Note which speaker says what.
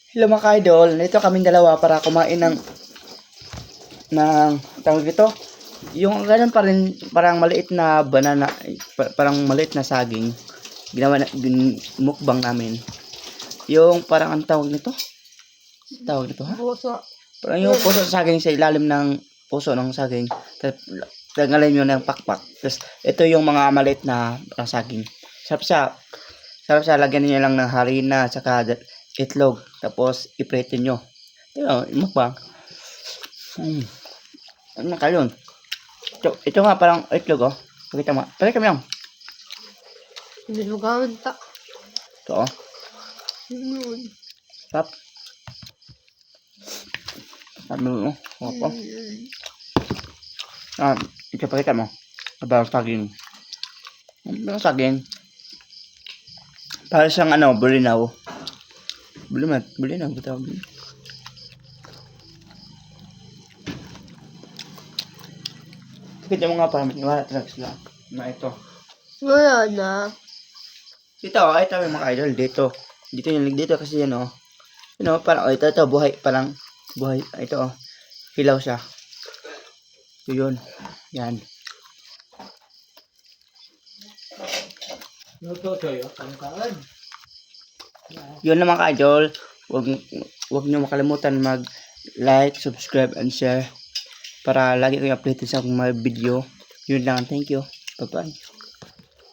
Speaker 1: Hello mga ka-idol, nito kaming dalawa para kumain ng tawag ito. Yung ganun pa rin, parang maliit na banana, parang maliit na saging. Ginawa na, mukbang namin. Yung parang ang tawag nito? Tawag nito ha?
Speaker 2: Puso.
Speaker 1: Parang yung puso sa saging sa ilalim ng puso ng saging. Tanggalin yun ng pakpak. Tapos ito yung mga maliit na saging. Sarap siya, lagyan niyo lang ng harina at saka itlog. Tapos iprete nyo. Ito, mukbang. Ano ka yun? Ito nga parang itlog oh. Pakita mo. Pakita mo lang.
Speaker 2: Hindi mo gawin ta.
Speaker 1: Ito oh. Sarap. Sabi mo. Opo. Ito pakita mo. Parang saging. Parang saging. Para siyang ano, bulinaw. Bulinaw. Bitaw. Kita mo nga parang wala talaga sila. Na ito.
Speaker 2: Wala na.
Speaker 1: Ito yung mga idol. Dito kasi yan oh. Parang ito buhay. Parang buhay. Ito oh. Hilaw siya. Ito yun. Yan. Yun naman ka-idol. Huwag nyo makalimutan mag-like, subscribe, and share para lagi kayo updated sa akong mga video. Yun lang. Thank you. Bye-bye.